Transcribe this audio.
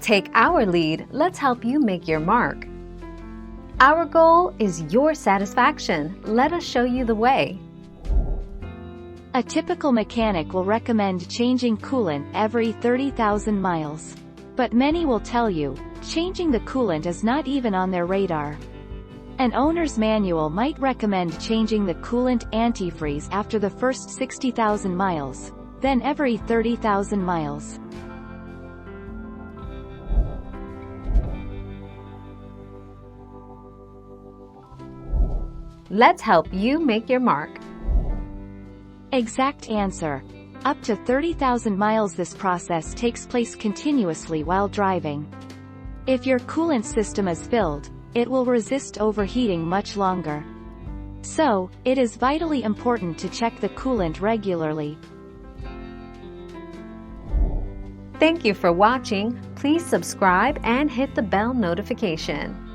Take our lead, let's help you make your mark. Our goal is your satisfaction. Let us show you the way. A typical mechanic will recommend changing coolant every 30,000 miles. But many will tell you, changing the coolant is not even on their radar. An owner's manual might recommend changing the coolant antifreeze after the first 60,000 miles, then every 30,000 miles. Let's help you make your mark. Exact answer. Up to 30,000 miles. This process takes place continuously while driving. If your coolant system is filled, it will resist overheating much longer. So, it is vitally important to check the coolant regularly. Thank you for watching. Please subscribe and hit the bell notification.